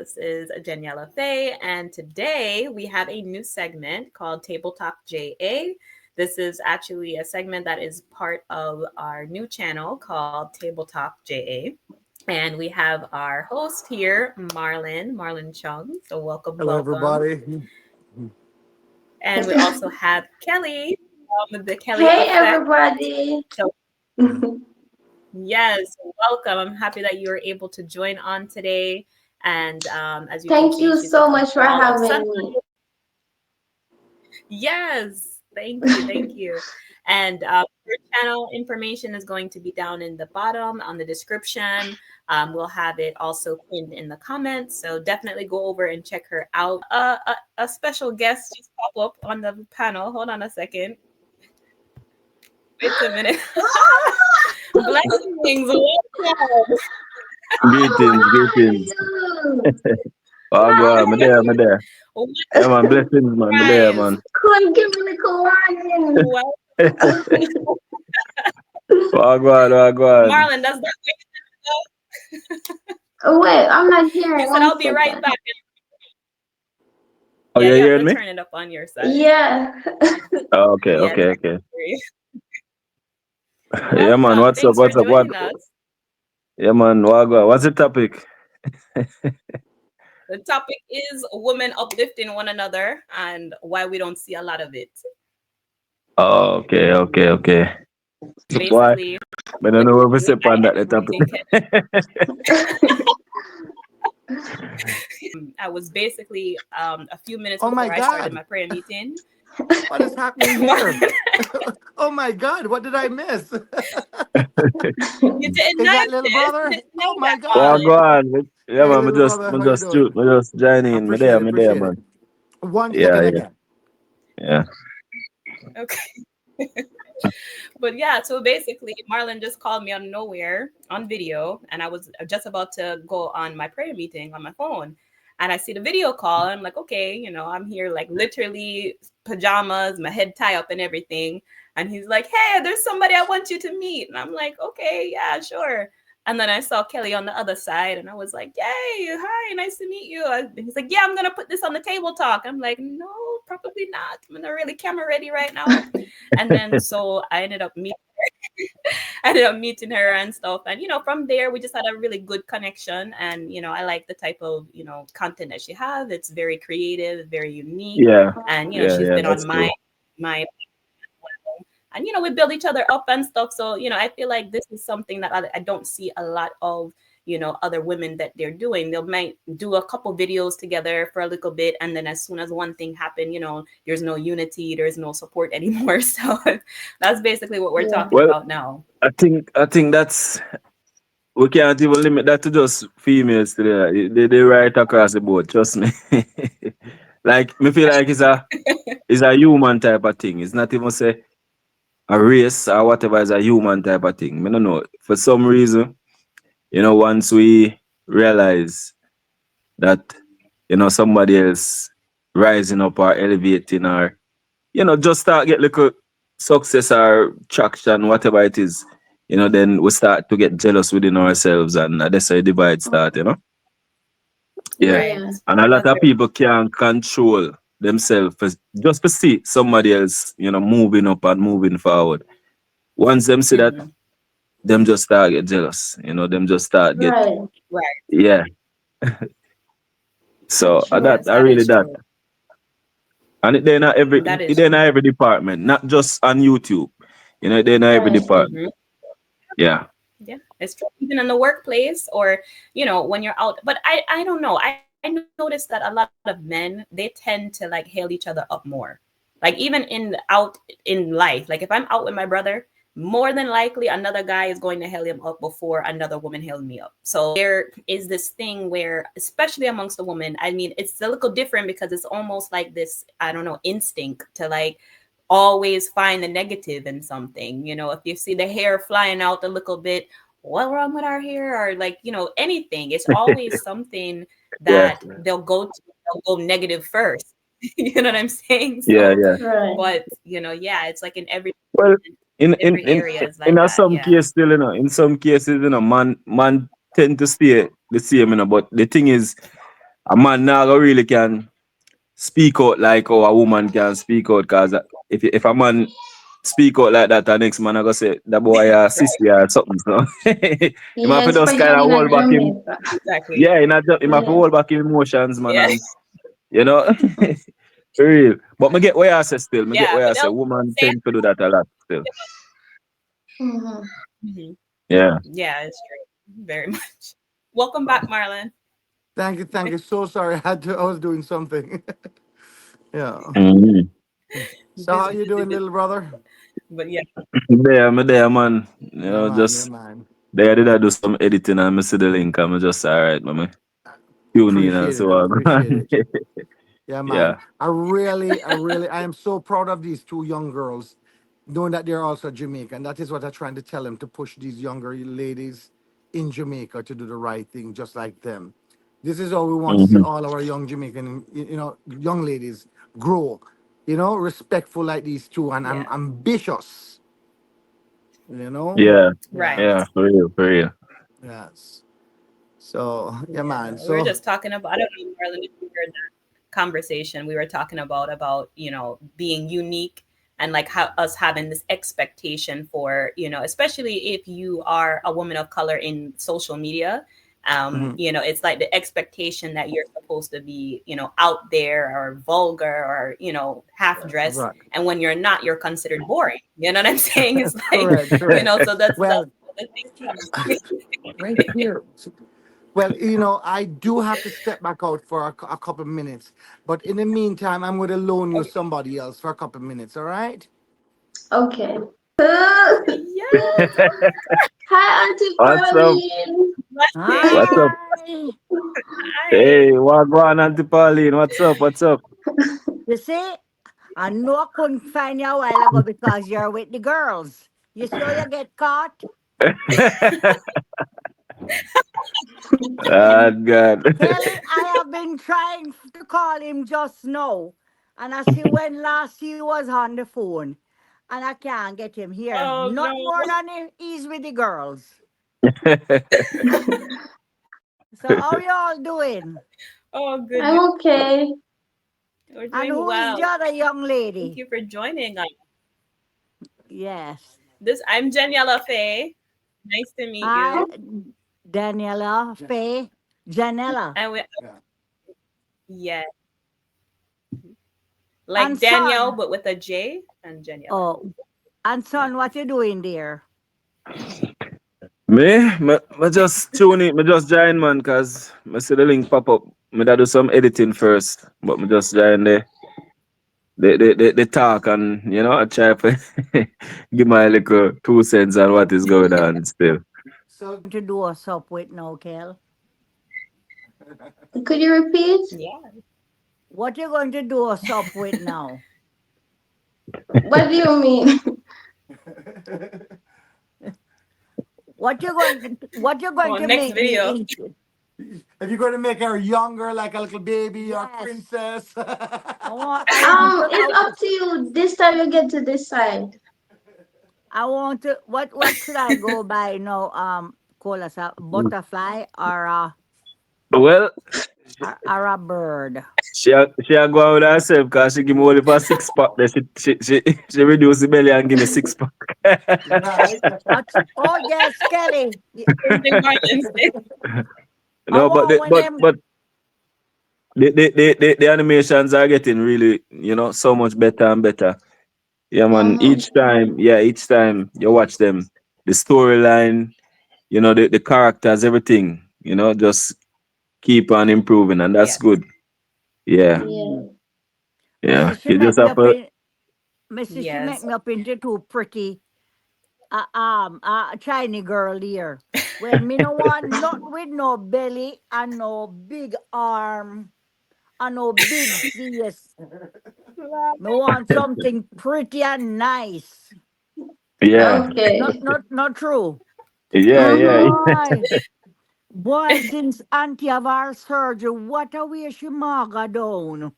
This is Daniela Faye, and today we have a new segment called Table Talk JA. This is actually a segment that is part of our new channel called Table Talk JA. And we have our host here, Marlon Chung. So welcome, Hello, everybody. And we also have Kelly, the Kelly Hey, Effect. everybody. So, yes, welcome. I'm happy that you were able to join on today. And as you Thank can see, you she's so much for having me. Yes, thank you. And your channel information is going to be down in the bottom on the description. We'll have it also pinned in the comments. So definitely go over and check her out. A special guest just pop up on the panel. Hold on a second. Wait a minute. Blessings. Greetings. Oh, God, I'm there. Yeah, man, blessings, man. I'm there, man. Couldn't give me the Oh, God. Marlon, does that Wait, I'm not hearing. He said, I'll be right back. Oh, yeah, you you hearing have to me? turn it up on your side. Yeah. Oh, okay. Yeah, man, what's up? What? Yeah, man, what's the topic? The topic is women uplifting one another and why we don't see a lot of it. Oh, okay. Basically, I don't know where we step on that topic. I was basically a few minutes before I started my prayer meeting. What is happening here? Oh my God, what did I miss? You didn't Is that little brother? Oh my God. Oh, go on. Yeah, Hey, man, little brother, how you doing? we just join in. Me there, man. One second again. Yeah. Okay. But yeah, so basically, Marlon just called me out of nowhere on video, and I was just about to go on my prayer meeting on my phone. And I see the video call, and I'm like, okay, I'm here like literally pajamas, my head tie up and everything. And he's like, hey, there's somebody I want you to meet. And I'm like, okay, yeah, sure. And then I saw Kelly on the other side, and I was like, yay, hi, nice to meet you. He's like, yeah, I'm going to put this on the table talk. I'm like, no, probably not. I'm not really camera ready right now. And then so I ended up meeting her and stuff. And, from there, we just had a really good connection. And, I like the type of, content that she has. It's very creative, very unique. Yeah. And, she's been on my and we build each other up and stuff. So I feel like this is something that I don't see a lot of other women that they're doing. They might do a couple videos together for a little bit, and then as soon as one thing happened, there's no unity, there's no support anymore. So that's basically what we're talking about now. I think that's, we can't even limit that to just females today. They right across the board, trust me. Like, me feel like it's a human type of thing. It's not even say a race or whatever, is a human type of thing. I don't know. For some reason, once we realize that, somebody else rising up or elevating or, just start get little success or traction, whatever it is, then we start to get jealous within ourselves, and that's how the divide start, Yeah. Right. And a lot of people can't control themselves just to see somebody else, moving up and moving forward. Once them see that, them just start get jealous. Them just start get right. Yeah. So I really that. And it then every department, not just on YouTube. It then every department. Yeah. Yeah, it's true. Even in the workplace or, when you're out. But I don't know. I noticed that a lot of men, they tend to like hail each other up more. Like even out in life, like if I'm out with my brother, more than likely another guy is going to hail him up before another woman hailed me up. So there is this thing where, especially amongst the women, I mean, it's a little different because it's almost like this, I don't know, instinct to like always find the negative in something. If you see the hair flying out a little bit, what's wrong with our hair? Or like, anything. It's always something that they'll go negative first. You know what I'm saying? So, but it's like in every in areas like in that, some cases still, in some cases, man tend to stay the same, but the thing is, a man now really can speak out like how a woman can speak out. Cause if a man speak out like that, the next man I go say the boy a Right. sissy or something. So he Yeah, might have to just kind especially of in a hold back him. Jamaica. Exactly. Yeah, he might have to Yeah. hold back him emotions, man, Yeah. and you know, for real. But me get where I say still. Me get Yeah. where I But say they'll woman say, tend to do that a lot still. Hmm. Mhm. Yeah. Yeah, it's true. Very much. Welcome back, Marlon. Thank you, thank you. So sorry, I was doing something. Yeah. Mm-hmm. So how Busy, you busy, doing, busy. little brother? But yeah. There, man. You Yeah, know, man. Yeah, just man. there did I do some editing and I see the link. I'm just all right, man. Tune in and Appreciate it. so Appreciate on. it. Yeah, man. Yeah. I am so proud of these two young girls, knowing that they're also Jamaican. That is what I'm trying to tell them, to push these younger ladies in Jamaica to do the right thing, just like them. This is how we want to see Hmm. all our young Jamaican, young ladies grow, respectful like these two and Yeah. ambitious, Yeah. Right. Yeah, Yeah. For real. For real. yes. So, yeah, man. Yeah. We were So, just talking about, I don't know, Marlon, if you heard that conversation. We were talking about, being unique and like how us having this expectation for, especially if you are a woman of color in social media. mhm. It's like the expectation that you're supposed to be, out there or vulgar or, half dressed. Right. And when you're not, you're considered boring. You know what I'm saying? It's like, Correct, correct. so that's Well, the thing. right here. Well, I do have to step back out for a couple minutes. But in the meantime, I'm going to loan you Okay. somebody else for a couple minutes, all right? Okay. Yes. Hi, Auntie What's up? Pauline. What's Blessing. up? Hi. Hi. Hey, what going on, Aunty Pauline? What's up? What's up? You see, I know I couldn't find you a while ago because you're with the girls. You sure you get caught? Ah, God. Kelly, I have been trying to call him just now. And I see when last he was on the phone. And I can't get him here. Oh Not more no. than he's with the girls. So how you all doing? Oh goodness. I'm okay. We're And doing who is the well. other young Thank lady? you for joining us. Yes. I'm Daniela Faye. Nice to meet Hi, you. Daniela, Faye, Janella. And we Yeah. yeah, And like Danielle son. but with a J and Daniela. Oh, and Yeah. son, what you doing there? Me just tune in. Me just join, man, cause me see the link pop up. Me da do some editing first, but me just join the talk and I try to give my little 2 cents on what is going on still. So, To do us up with now, Kel? Could you repeat? Yeah. What you going to do us up with now? What do you mean? What you going Oh, to next make video. me into? if you're going to make her younger, like a little baby or Yes. princess. It's up to you. This time you get to decide. I want to what should I go by now? Call us a butterfly Well, or a bird. she a go out with herself because she give me only for 6 pack. Then she reduce the belly and give me 6 pack. Right. What? Oh yes, Kelly. Same thing Marlon said. I No, but want the, when but them. but the animations are getting really, so much better and better. Yeah, man. Mm-hmm. Each time you watch them, the storyline, the characters, everything, just keep on improving, and that's Yes. good. Yeah, Yeah. yeah. She You make just me have up to. in. Missy, she make Yes. me up into too pretty Chinese girl here. Well, me no want not with no belly and no big arm and no big face. Me want something pretty and nice. Yeah, Okay. Not true. yeah, yeah. Mm-hmm. Boy, boy, since Auntie have our surgery, what a way she maga down.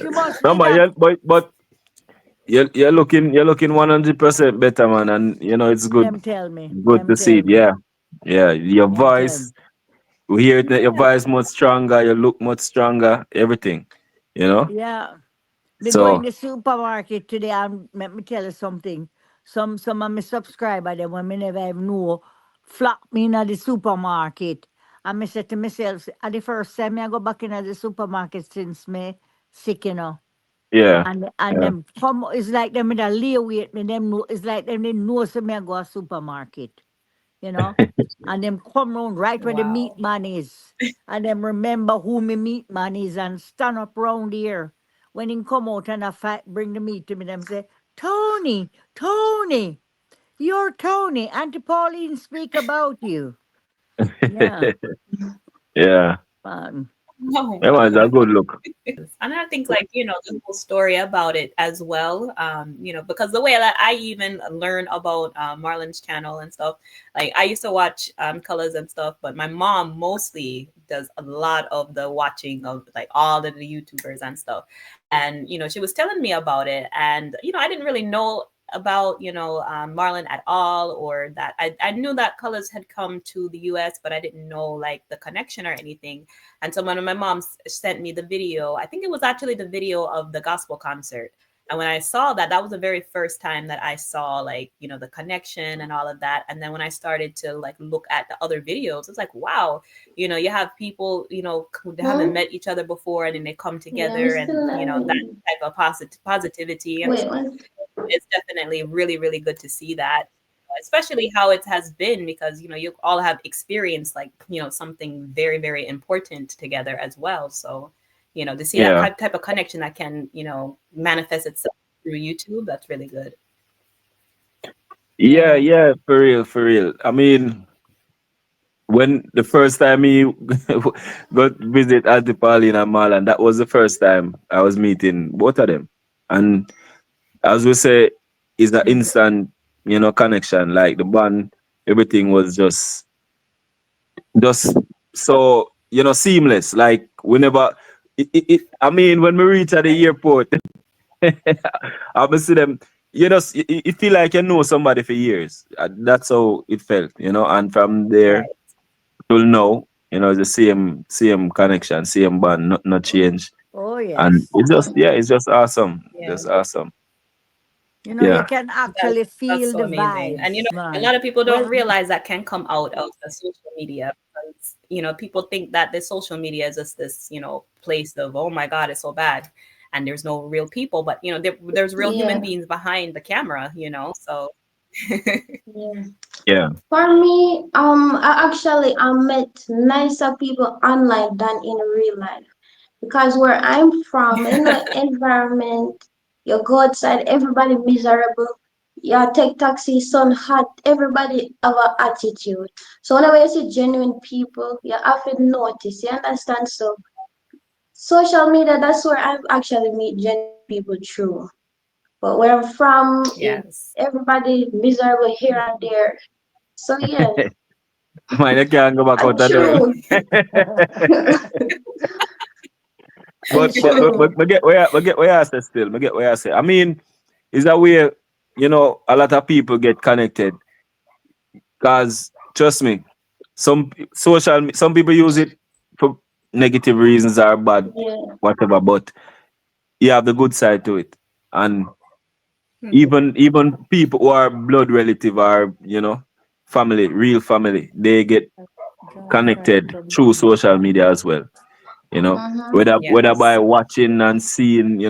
She must No, did that. but you're looking 100% better, man, and it's good Them tell me. good Them to see tell it. me. Yeah, yeah. Your Them tell me. voice. We hear it that your Yeah. voice much stronger, you look much stronger, everything. You know? Yeah. Me go in So the supermarket today and let me tell you something. Some of my subscriber them when me never even know flock me in the supermarket. And me say to myself, at the first time I go back in the supermarket since me sick, you know. yeah. And Yeah. them come it's like them in a lay wait me, them know it's like them they know so me I go a supermarket, you know. And them come round right where the meat Wow. man is. And them remember who me meat man is and stand up round here. When him come out and I fight, bring the meat to me, them say, Tony, Tony, you're Tony. Auntie Pauline speak about you. Yeah, Yeah. man. Oh That was a wow. good look. And I think like, the whole story about it as well. Because the way that I even learn about Marlon's channel and stuff, like I used to watch Colors and stuff, but my mom mostly does a lot of the watching of like all of the YouTubers and stuff. And she was telling me about it, and I didn't really know about Marlon at all, or that I knew that Colors had come to the US, but I didn't know like the connection or anything. And so when my mom sent me the video, I think it was actually the video of the gospel concert. And when I saw that, that was the very first time that I saw like, the connection and all of that. And then when I started to like look at the other videos, it's like, wow, you have people, who haven't Hmm? met each other before, and then they come Yeah, I'm together, and, still that learning. type of positivity and Wait, stuff. what? It's definitely really, really good to see that, especially how it has been, because you all have experienced like something very, very important together as well. So to see that Yeah. type of connection that can manifest itself through YouTube, that's really good. Yeah, Yeah. yeah, for real, for real. I mean, when the first time he got visit Auntie Pauline and Marlon, that was the first time I was meeting both of them. And as we say, it's an instant, connection. Like the bond, everything was just so, seamless. Like whenever I mean, when we reach at the airport, I will see them. You feel like you know somebody for years. That's how it felt, and from there Right. till now, the same connection, same bond, not change. Oh And yes. it's just, yeah, it's just awesome. Yeah. Just awesome. You know, you Yeah. can That's actually that's feel so the amazing. And vibes, a man. lot of people don't Well, realize that can come out of the social media, because people think that the social media is just this place of, oh my God, it's so bad, and there's no real people, but there's real human Yeah, beings behind the camera, so yeah. Yeah. For me, I met nicer people online than in real life. Because where I'm from, environment, you go outside, everybody miserable. You take taxi, sun hot, everybody have an attitude. So whenever you see genuine people, you have to notice, you understand? So social media, that's where I actually meet genuine people through. But where I'm from, yes. everybody miserable here and there. So yeah, Mine, I can't go back out the door. true, But true. we get where I say still. We get where I say. I mean, is that where a lot of people get connected. Cause trust me, some people use it for negative reasons or bad, Yeah. whatever. But you have the good side to it, and Mhm. even people who are blood relative or family, real family, they get connected through social media as well. you know Mm-hmm. whether by Yes. watching and seeing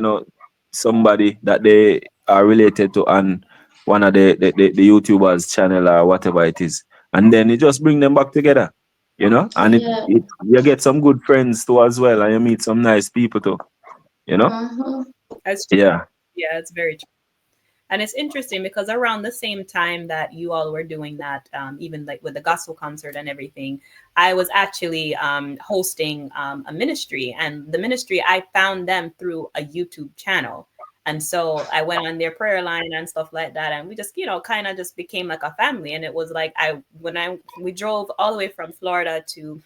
somebody that they are related to on one of the YouTubers channel or whatever it is, and then you just bring them back together, and Yeah. you get some good friends too as well, and you meet some nice people too, you know Mm-hmm. That's true. yeah. Yeah, it's very true. And it's interesting because around the same time that you all were doing that, even like with the gospel concert and everything, I was actually hosting a ministry. And the ministry, I found them through a YouTube channel. And so I went on their prayer line and stuff like that. And we just, kind of just became like a family. And it was like, we drove all the way from Florida to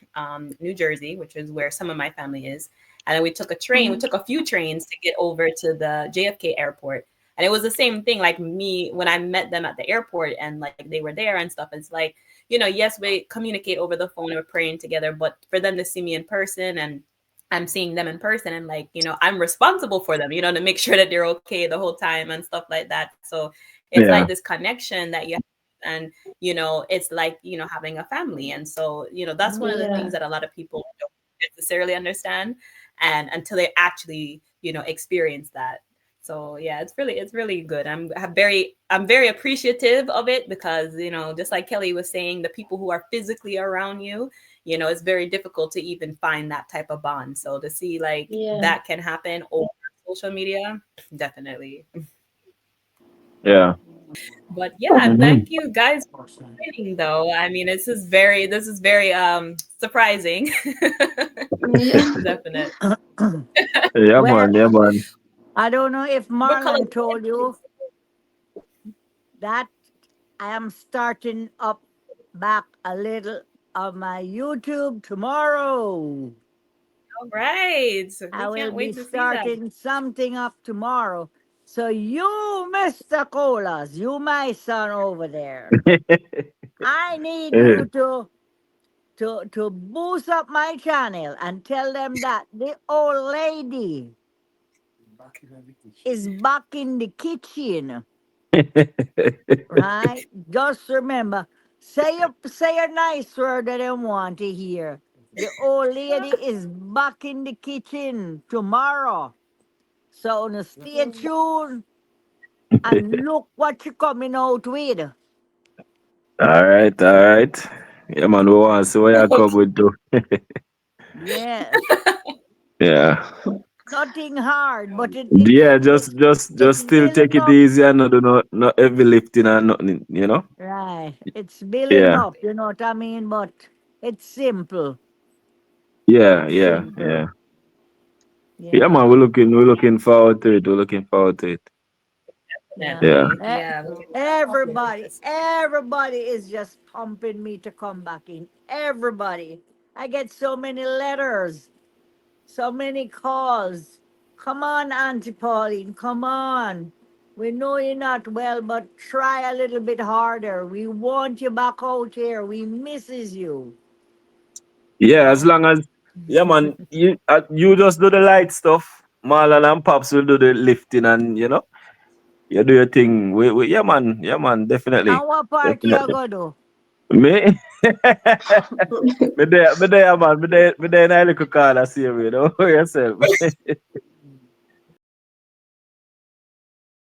New Jersey, which is where some of my family is. And then we took a few trains to get over to the JFK airport. And it was the same thing, like me when I met them at the airport and like they were there and stuff. It's like, yes, we communicate over the phone, we're praying together, but for them to see me in person, and I'm seeing them in person, and like, I'm responsible for them, to make sure that they're okay the whole time and stuff like that. So it's like Yeah. this connection that you have, and it's like, having a family. And so, that's one of the things Yeah. that a lot of people don't necessarily understand, and until they actually, experience that. So yeah, it's really good. I'm very appreciative of it, because just like Kelly was saying, the people who are physically around you, it's very difficult to even find that type of bond. So to see like Yeah. that can happen over social media, definitely. Yeah. But yeah, Hmm. thank you guys for joining, though. I mean, this is very surprising. Yeah. Definite. Yeah, Well, man. Yeah, man. I don't know if But color, Marlon told you that I am starting up back a little of my YouTube tomorrow. all right. I We will can't be wait to see that. starting something up tomorrow. So you, Mr. Colas, you my son over there, I need Eh, you to boost up my channel and tell them that the old lady is back in the kitchen. Right? Just remember, say a nice word that I want to hear. The old lady is back in the kitchen tomorrow. So now stay tuned and look what you're coming out with. all right, all right. Yeah, man. We want to see what you come with too. Yes. Yeah. Nothing hard, but Yeah, just it's still take building it up. easy and not do no heavy lifting and nothing. Right. It's building Yeah. up, you know what I mean? But it's simple. Yeah, It's yeah, simple. yeah. Yeah, Yeah. man, we're looking forward to it. We're looking forward to it. Yeah. Yeah. Definitely. Yeah. Everybody is just pumping me to come back in. Everybody. I get so many letters, so many calls. Come on, Auntie Pauline, come on. We know you're not well, but try a little bit harder. We want you back out here. We misses you. Yeah, as Right? long as yeah, man, you just do the light stuff. Marlon and Pops will do the lifting and you do your thing. Yeah, man, definitely. And what party you Definitely. go do? Me me there, man. Me there in a little car, I see you, Don't worry yourself.